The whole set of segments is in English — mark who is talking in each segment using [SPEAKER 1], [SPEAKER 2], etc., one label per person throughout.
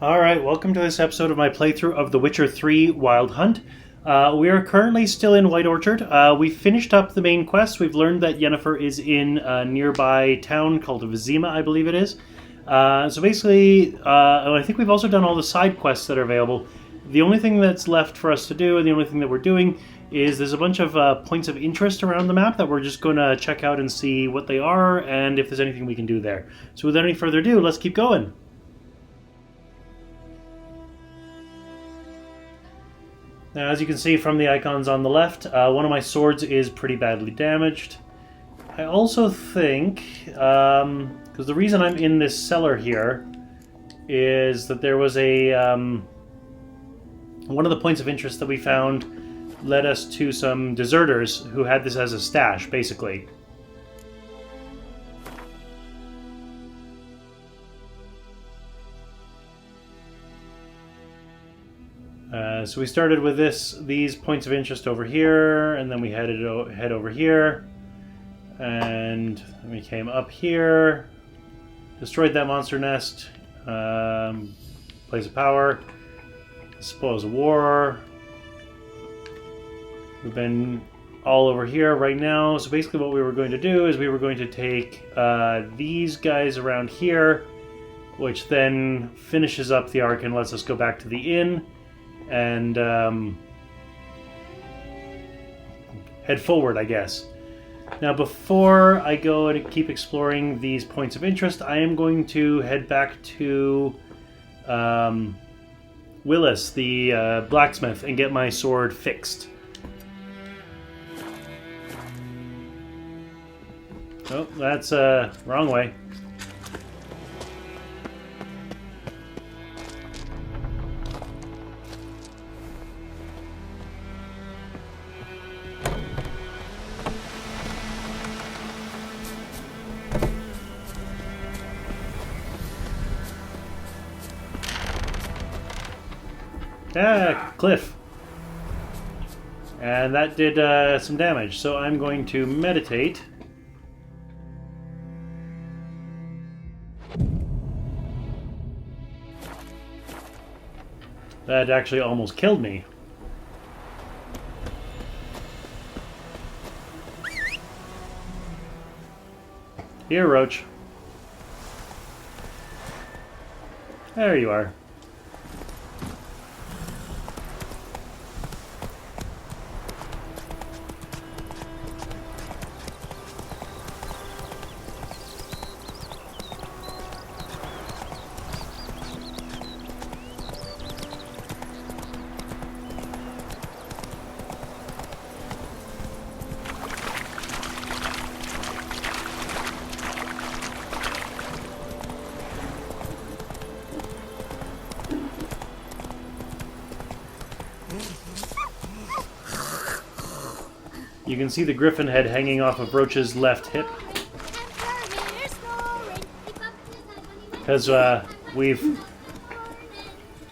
[SPEAKER 1] Alright, welcome to this episode of my playthrough of The Witcher 3 Wild Hunt. We are currently still in White Orchard. We finished up the main quest. We've learned that Yennefer is in a nearby town called Vizima, I believe it is. So basically, I think we've also done all the side quests that are available. The only thing that's left for us to do, and the only thing that we're doing, is there's a bunch of points of interest around the map that we're just going to check out and see what they are, and if there's anything we can do there. So without any further ado, let's keep going. Now, as you can see from the icons on the left, one of my swords is pretty badly damaged. I also think, because the reason I'm in this cellar here is that there was a, one of the points of interest that we found led us to some deserters who had this as a stash, basically. So we started with these points of interest over here, and then we head over here, and we came up here, destroyed that monster nest, place of power, spoils of war. We've been all over here right now. So basically what we were going to do is we were going to take these guys around here, which then finishes up the arc and lets us go back to the inn and head forward, I guess. Now, before I go and keep exploring these points of interest, I am going to head back to Willis, the blacksmith, and get my sword fixed. Oh, that's wrong way. Cliff. And that did some damage, so I'm going to meditate. That actually almost killed me. Here, Roach. There you are. You can see the griffin head hanging off of Roach's left hip. Because we've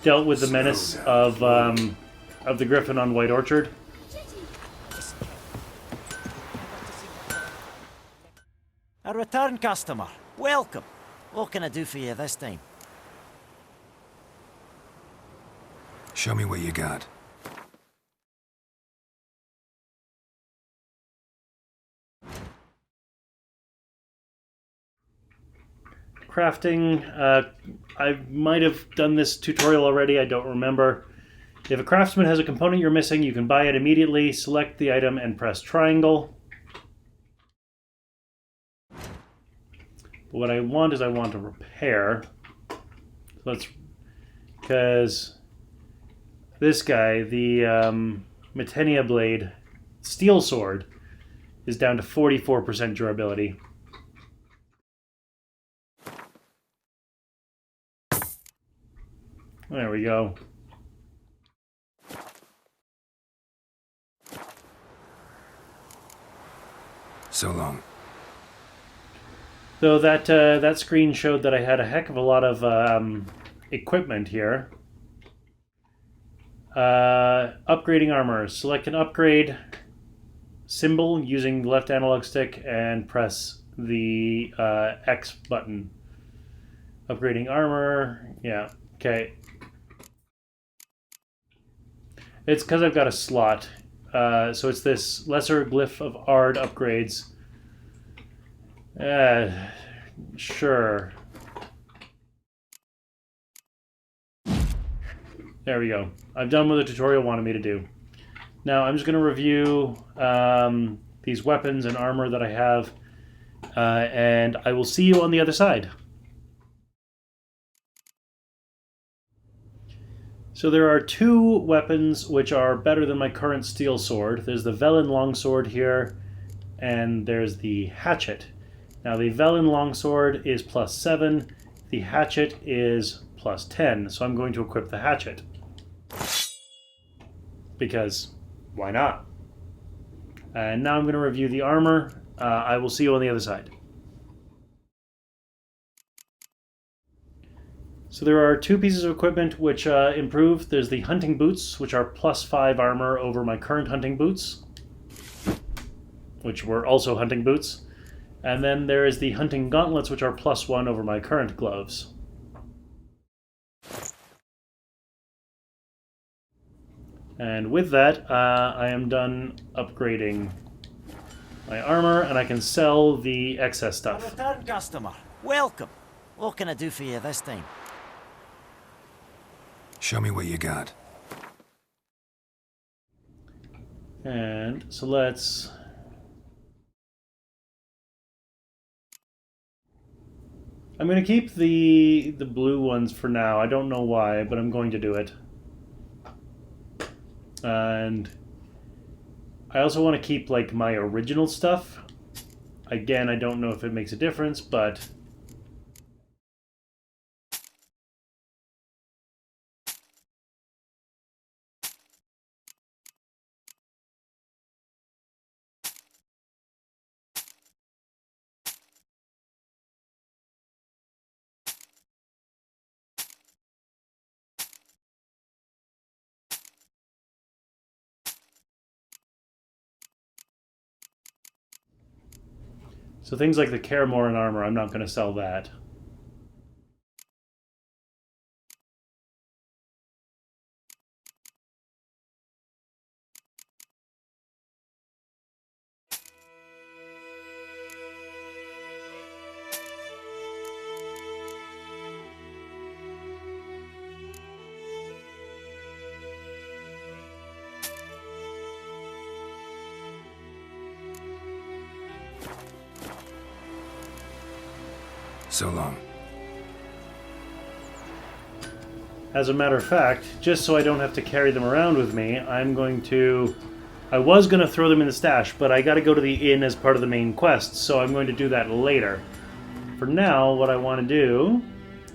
[SPEAKER 1] dealt with the menace of the griffin on White Orchard.
[SPEAKER 2] A return customer. Welcome. What can I do for you this time?
[SPEAKER 3] Show me what you got.
[SPEAKER 1] Crafting. I might have done this tutorial already, I don't remember. If a craftsman has a component you're missing, you can buy it immediately, select the item, and press triangle. But what I want is I want to repair. Because this guy, the Metenia Blade Steel Sword, is down to 44% durability. There we go.
[SPEAKER 3] So long.
[SPEAKER 1] So that screen showed that I had a heck of a lot of equipment here. Upgrading armor. Select an upgrade symbol using the left analog stick and press the X button. Upgrading armor. Yeah. Okay. It's because I've got a slot. So it's this Lesser Glyph of Ard upgrades. Sure. There we go. I've done what the tutorial wanted me to do. Now I'm just going to review these weapons and armor that I have, and I will see you on the other side. So there are two weapons which are better than my current steel sword. There's the Velen longsword here, and there's the hatchet. Now the Velen longsword is +7, the hatchet is +10, so I'm going to equip the hatchet. Because, why not? And now I'm going to review the armor. I will see you on the other side. So there are two pieces of equipment which improve. There's the hunting boots, which are +5 armor over my current hunting boots, which were also hunting boots. And then there is the hunting gauntlets, which are +1 over my current gloves. And with that, I am done upgrading my armor, and I can sell the excess
[SPEAKER 2] A
[SPEAKER 1] stuff.
[SPEAKER 2] return customer. Welcome. What can I do for you this time?
[SPEAKER 3] Show me what you got.
[SPEAKER 1] And so let's... I'm going to keep the blue ones for now. I don't know why, but I'm going to do it. And I also want to keep like my original stuff. Again, I don't know if it makes a difference, but... So things like the Caremoran armor, I'm not going to sell that.
[SPEAKER 3] So long.
[SPEAKER 1] As a matter of fact, just so I don't have to carry them around with me, I'm going to... I was going to throw them in the stash, but I got to go to the inn as part of the main quest, so I'm going to do that later. For now, what I want to do,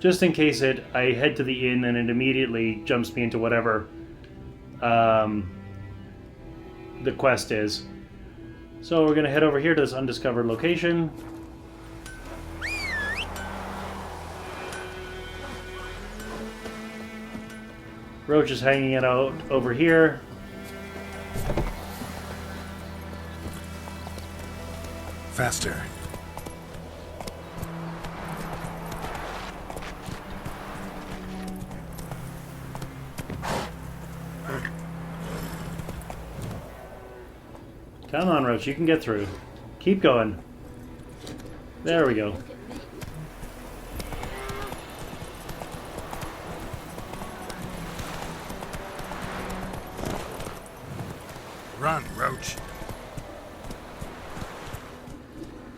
[SPEAKER 1] just in case I head to the inn and it immediately jumps me into whatever the quest is. So we're going to head over here to this undiscovered location. Roach is hanging it out over here.
[SPEAKER 3] Faster.
[SPEAKER 1] Come on, Roach, you can get through. Keep going. There we go.
[SPEAKER 3] Run, Roach.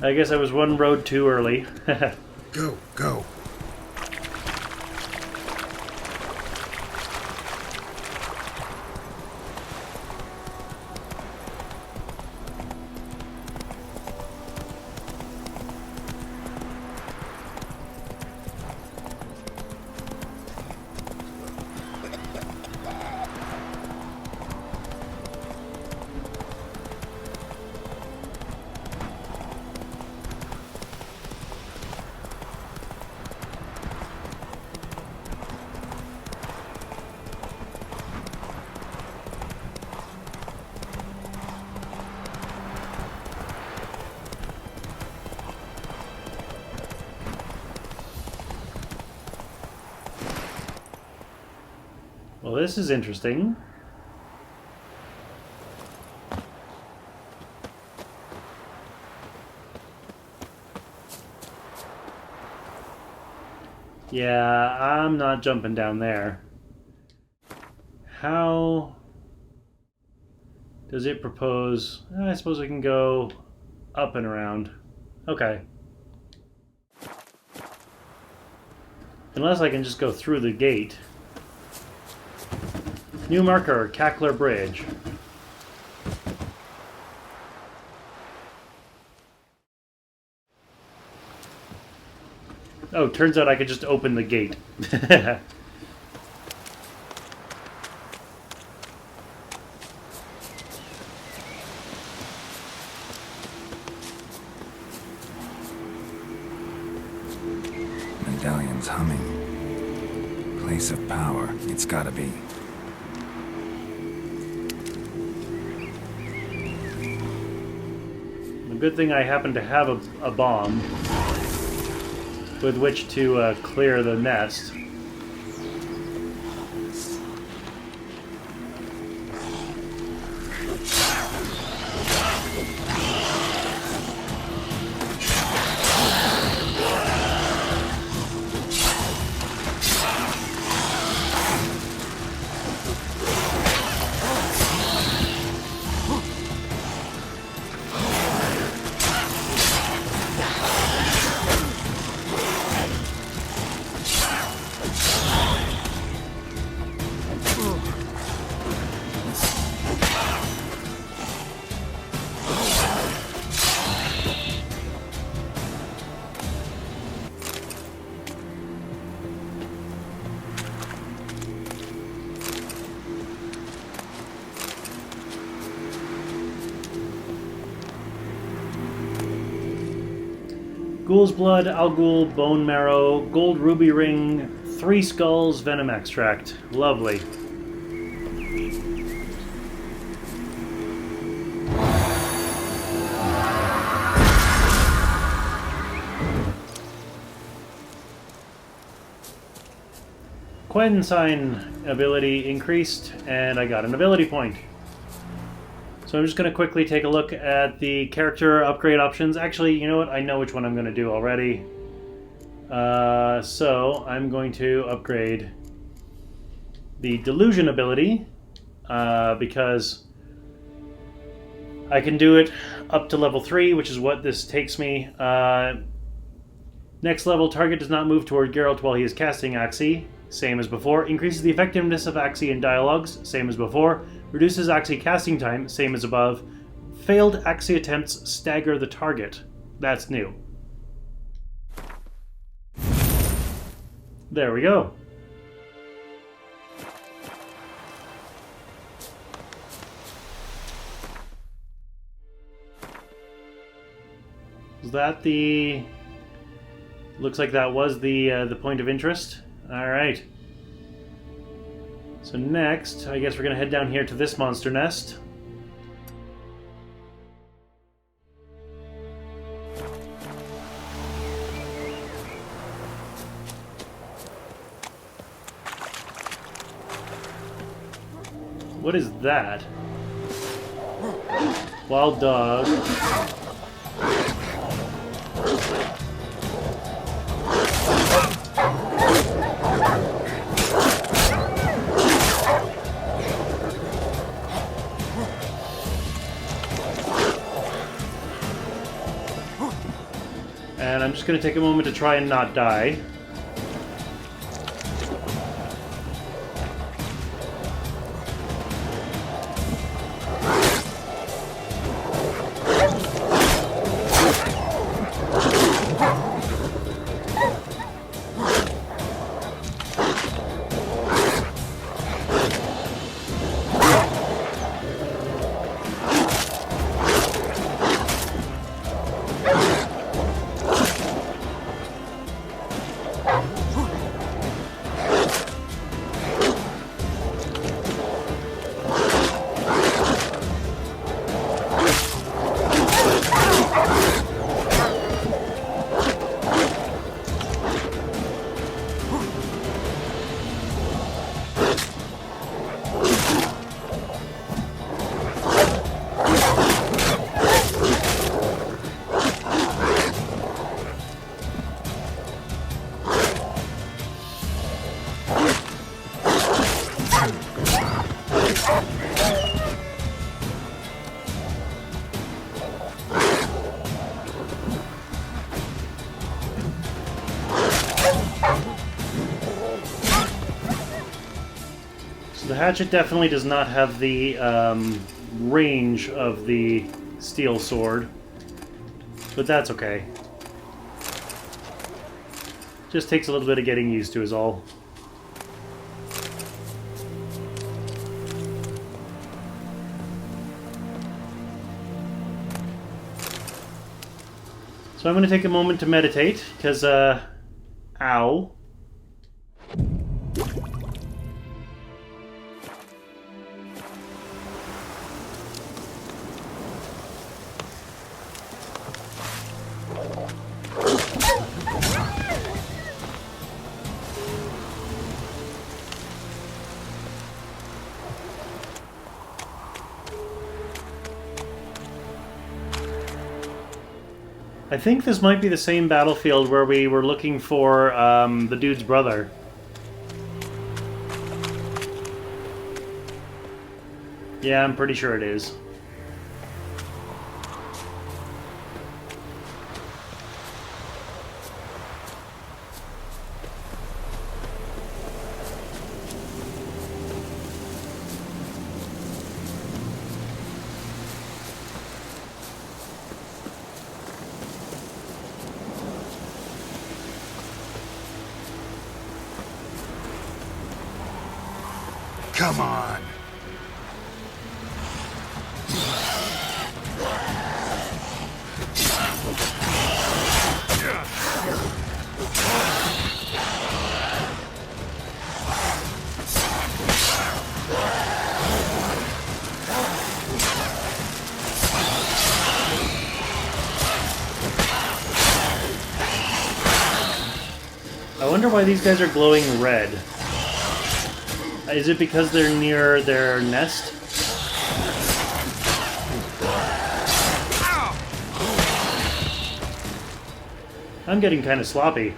[SPEAKER 1] I guess I was one road too early.
[SPEAKER 3] Go, go.
[SPEAKER 1] Well, this is interesting. Yeah, I'm not jumping down there. How does it propose? I suppose I can go up and around. Okay. Unless I can just go through the gate. New marker, Cackler Bridge. Oh, turns out I could just open the gate.
[SPEAKER 3] Medallion's humming. Place of power, it's gotta be.
[SPEAKER 1] The good thing I happen to have a bomb with which to clear the nest. Ghoul's blood, Al-Ghoul, bone marrow, gold ruby ring, 3 skulls, venom extract. Lovely. Quensign ability increased, and I got an ability point. So I'm just going to quickly take a look at the character upgrade options. Actually, you know what? I know which one I'm going to do already. So I'm going to upgrade the Delusion ability because I can do it up to level 3, which is what this takes me. Next level, target does not move toward Geralt while he is casting Axii. Same as before. Increases the effectiveness of Axii in dialogues. Same as before. Reduces Axii casting time, same as above. Failed Axii attempts stagger the target. That's new. There we go. Was that the... Looks like that was the point of interest. All right. So next, I guess we're going to head down here to this monster nest. What is that? Wild dog. And I'm just going to take a moment to try and not die. hatchet definitely does not have the range of the steel sword, but that's okay. Just takes a little bit of getting used to is all. So I'm going to take a moment to meditate, because, ow. I think this might be the same battlefield where we were looking for the dude's brother. Yeah, I'm pretty sure it is.
[SPEAKER 3] Come on.
[SPEAKER 1] I wonder why these guys are glowing red. Is it because they're near their nest? I'm getting kind of sloppy.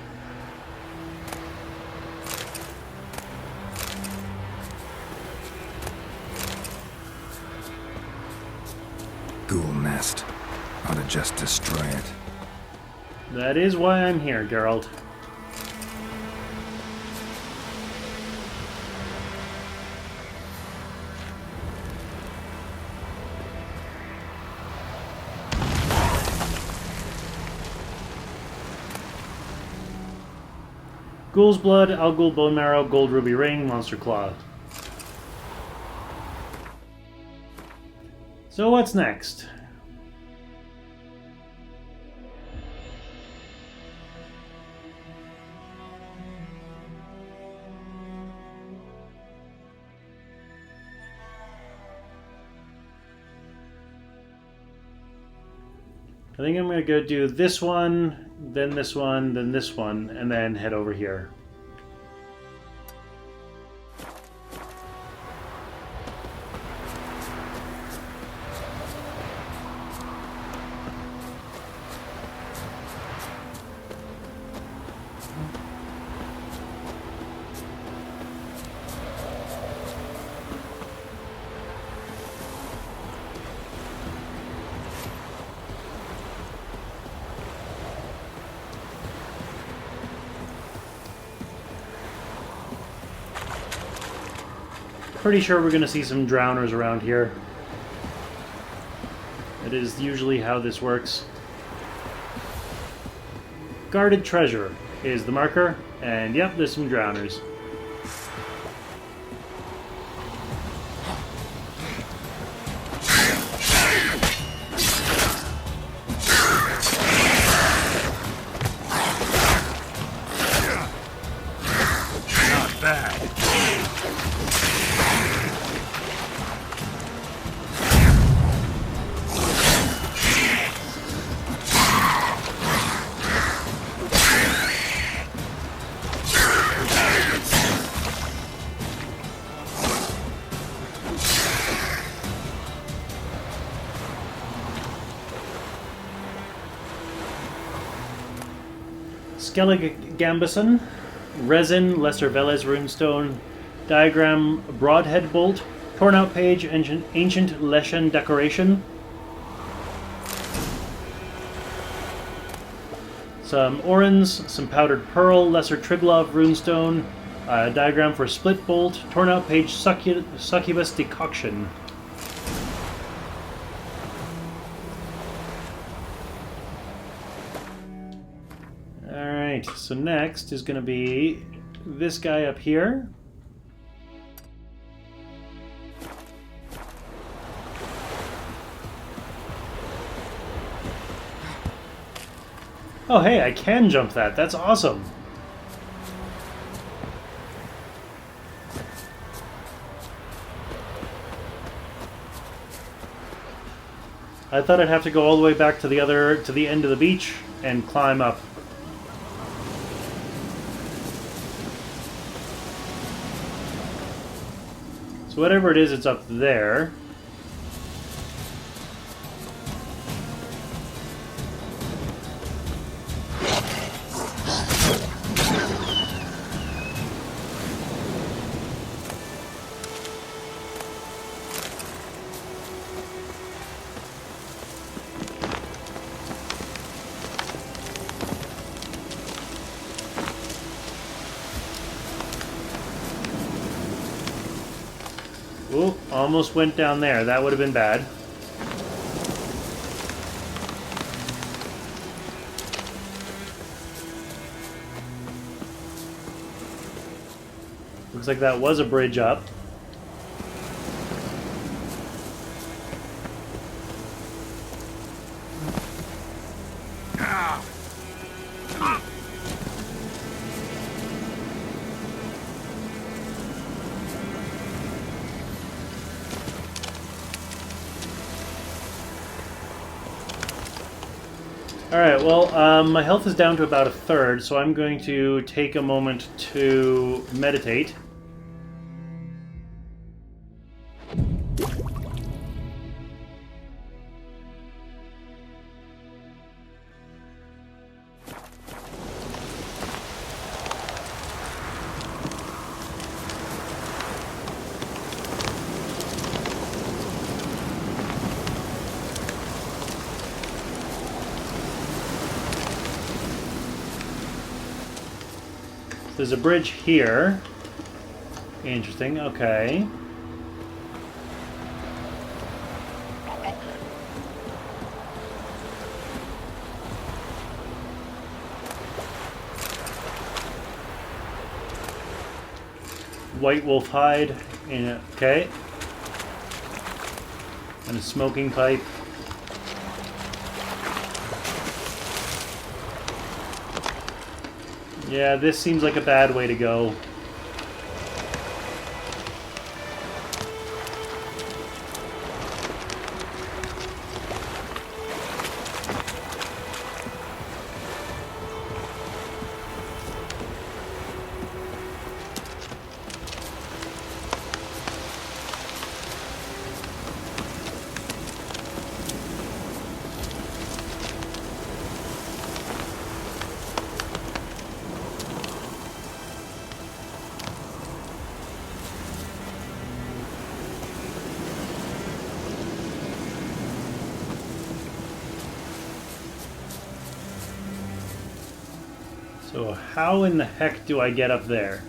[SPEAKER 3] Ghoul nest. Ought to just destroy it.
[SPEAKER 1] That is why I'm here, Geralt. Ghoul's blood, Al-Ghul bone marrow, gold ruby ring, monster claw. So what's next? I think I'm going to go do this one, then this one, then this one, and then head over here. Pretty sure we're going to see some drowners around here. It is usually how this works. Guarded treasure is the marker, and yep, there's some drowners.
[SPEAKER 3] Not bad.
[SPEAKER 1] Skellig Gambison, resin, lesser Velez runestone, diagram, broadhead bolt, torn out page, ancient Leshen decoration. Some orans, some powdered pearl, lesser Triglov runestone, Diagram for split bolt, torn out page, succubus decoction. Alright, so next is going to be this guy up here. Oh hey, I can jump that. That's awesome. I thought I'd have to go all the way back to the end of the beach and climb up. So whatever it is, it's up there. Ooh, almost went down there. That would have been bad. Looks like that was a bridge up. Alright, well, my health is down to about a third, so I'm going to take a moment to meditate. There's a bridge here. Interesting, okay. White wolf hide. Okay. And a smoking pipe. Yeah, this seems like a bad way to go. So how in the heck do I get up there?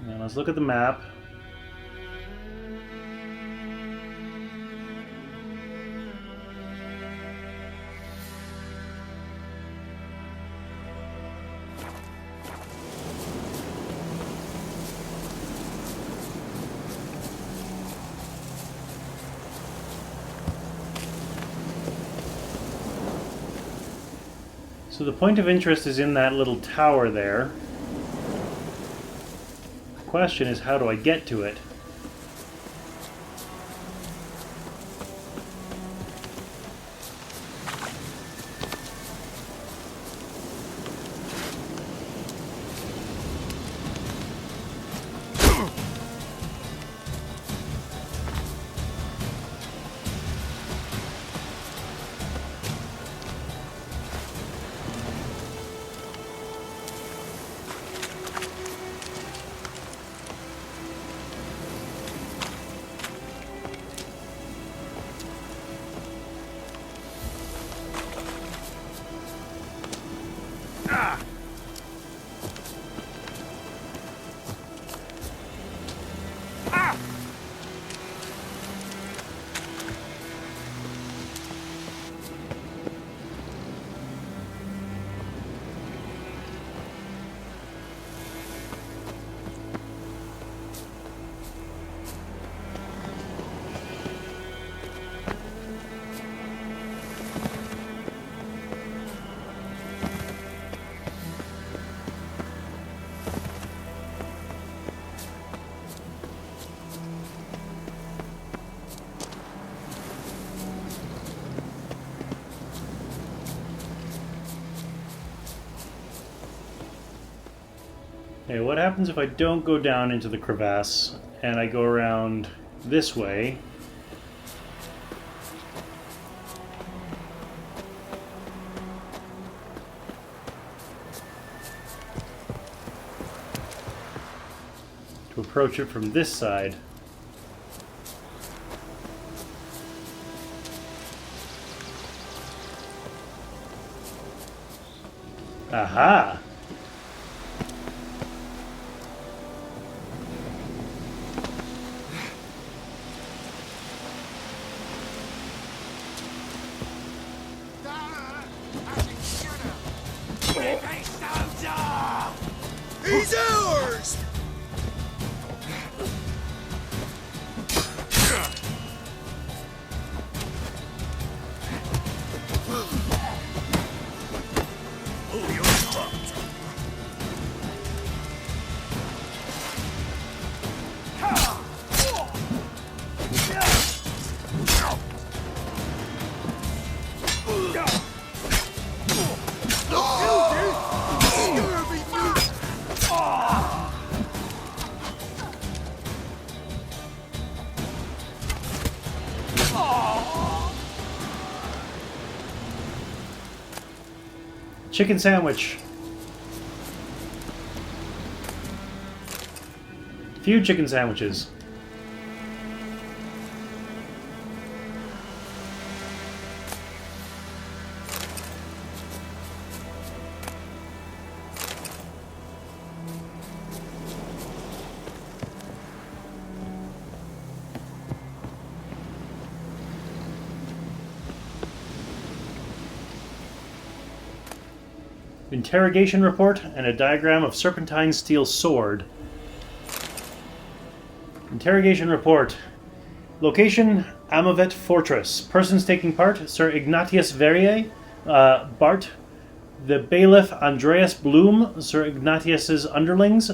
[SPEAKER 1] Now let's look at the map. So the point of interest is in that little tower there. The question is, how do I get to it? Okay, what happens if I don't go down into the crevasse and I go around this way? To approach it from this side. Aha!
[SPEAKER 3] He's ours!
[SPEAKER 1] Chicken sandwich. Few chicken sandwiches. Interrogation report and a diagram of serpentine steel sword. Interrogation report. Location, Amavet Fortress. Persons taking part, Sir Ignatius Verrier, Bart, the bailiff Andreas Bloom, Sir Ignatius's underlings,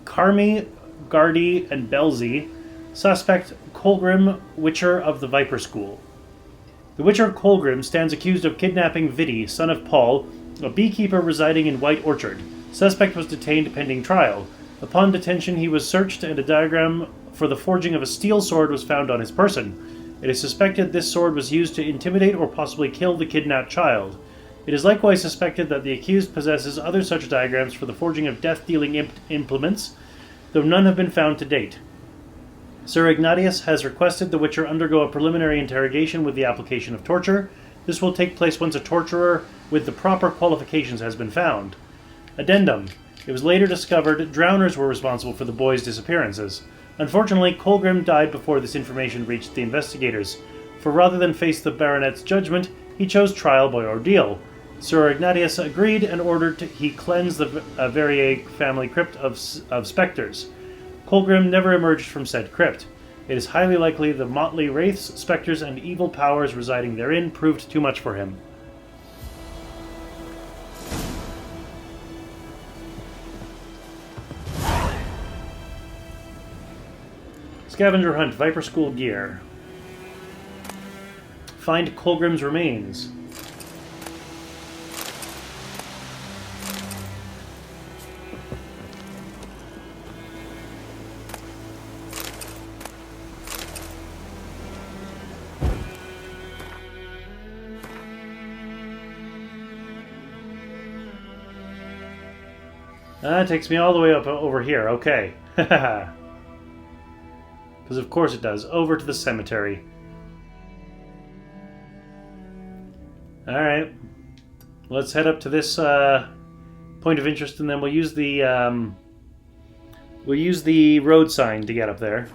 [SPEAKER 1] Carmi, Gardy, and Belzy. Suspect, Colgrim, Witcher of the Viper School. The Witcher Colgrim stands accused of kidnapping Vidi, son of Paul, a beekeeper residing in White Orchard. Suspect was detained pending trial. Upon detention, he was searched and a diagram for the forging of a steel sword was found on his person. It is suspected this sword was used to intimidate or possibly kill the kidnapped child. It is likewise suspected that the accused possesses other such diagrams for the forging of death-dealing implements, though none have been found to date. Sir Ignatius has requested the Witcher undergo a preliminary interrogation with the application of torture. This will take place once a torturer with the proper qualifications has been found. Addendum. It was later discovered drowners were responsible for the boys' disappearances. Unfortunately, Colgrim died before this information reached the investigators, for rather than face the baronet's judgment, he chose trial by ordeal. Sir Ignatius agreed and ordered he cleanse the Verrier family crypt of spectres. Colgrim never emerged from said crypt. It is highly likely the motley wraiths, spectres, and evil powers residing therein proved too much for him. Scavenger hunt, Viper School gear. Find Colgrim's remains. That takes me all the way up over here. Okay. Because of course it does. Over to the cemetery. Alright. Let's head up to this point of interest, and then we'll use the road sign to get up there.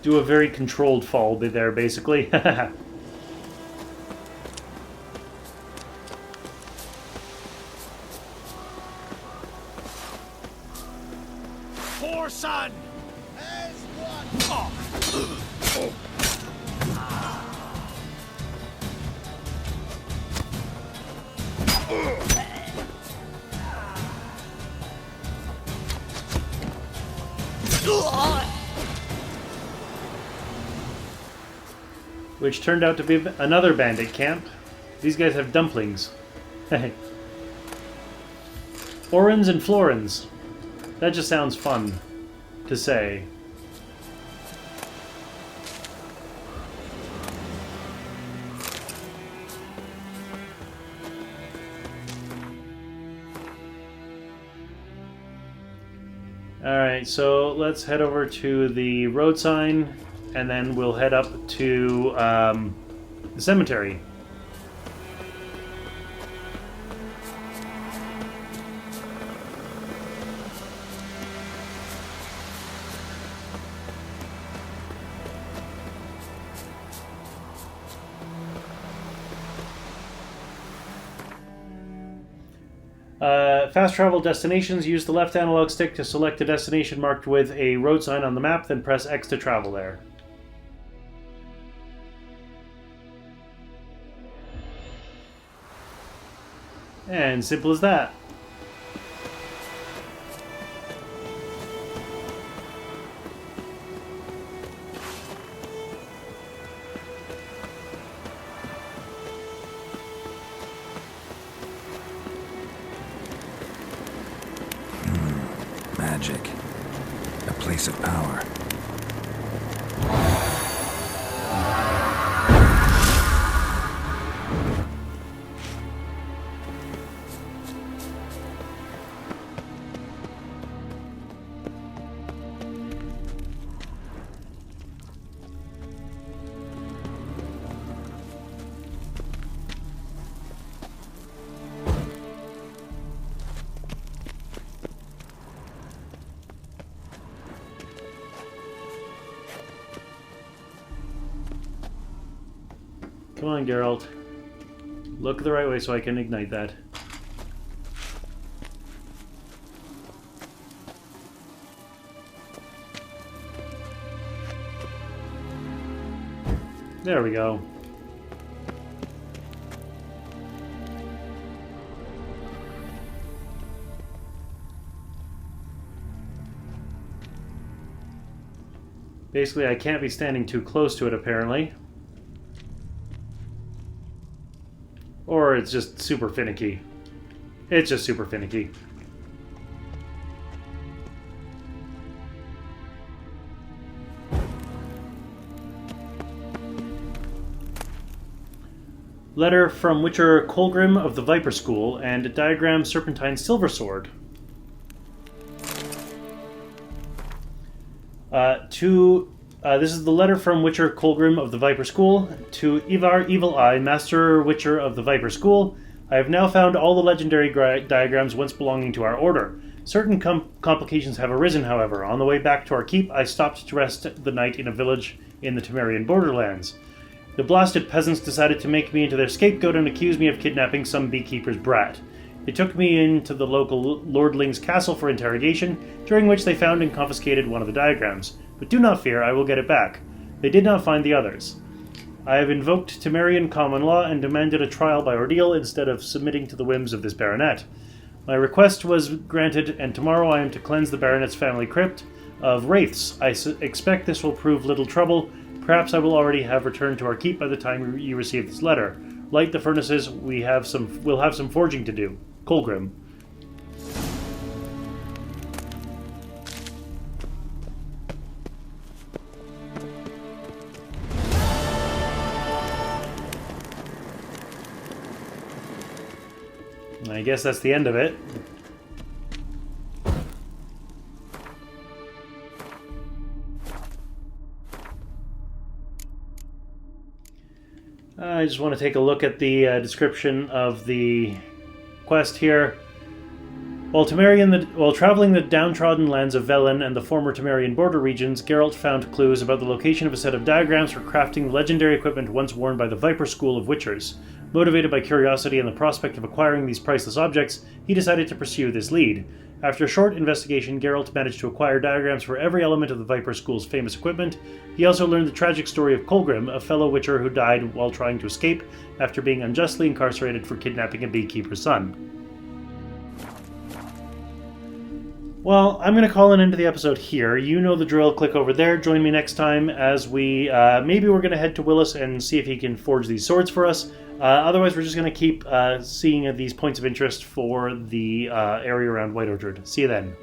[SPEAKER 1] Do a very controlled fall there, basically.
[SPEAKER 2] Poor son! As one!
[SPEAKER 1] Which turned out to be another bandit camp. These guys have dumplings. Orans and Florins. That just sounds fun to say. Alright, so let's head over to the road sign, and then we'll head up to the cemetery. Fast travel destinations. Use the left analog stick to select a destination marked with a road sign on the map, then press X to travel there. And simple as that.
[SPEAKER 3] Magic. A place of power.
[SPEAKER 1] Come on, Geralt. Look the right way so I can ignite that. There we go. Basically, I can't be standing too close to it, apparently. Or it's just super finicky. It's just super finicky. Letter from Witcher Colgrim of the Viper School and Diagram Serpentine Silversword. This is the letter from Witcher Colgrim of the Viper School to Ivar Evil Eye, Master Witcher of the Viper School. I have now found all the legendary diagrams once belonging to our order. Certain complications have arisen, however. On the way back to our keep, I stopped to rest the night in a village in the Temerian borderlands. The blasted peasants decided to make me into their scapegoat and accuse me of kidnapping some beekeeper's brat. They took me into the local lordling's castle for interrogation, during which they found and confiscated one of the diagrams. But do not fear, I will get it back. They did not find the others. I have invoked Temerian common law and demanded a trial by ordeal instead of submitting to the whims of this baronet. My request was granted, and tomorrow I am to cleanse the baronet's family crypt of wraiths. I expect this will prove little trouble. Perhaps I will already have returned to our keep by the time you receive this letter. Light the furnaces, we'll have some forging to do. Colgrim. I guess that's the end of it. I just want to take a look at the description of the quest here. While traveling the downtrodden lands of Velen and the former Temerian border regions, Geralt found clues about the location of a set of diagrams for crafting legendary equipment once worn by the Viper School of Witchers. Motivated by curiosity and the prospect of acquiring these priceless objects, he decided to pursue this lead. After a short investigation, Geralt managed to acquire diagrams for every element of the Viper School's famous equipment. He also learned the tragic story of Colgrim, a fellow Witcher who died while trying to escape after being unjustly incarcerated for kidnapping a beekeeper's son. Well, I'm going to call an end to the episode here. You know the drill. Click over there. Join me next time as we... maybe we're going to head to Willis and see if he can forge these swords for us. Otherwise, we're just going to keep seeing these points of interest for the area around White Orchard. See you then.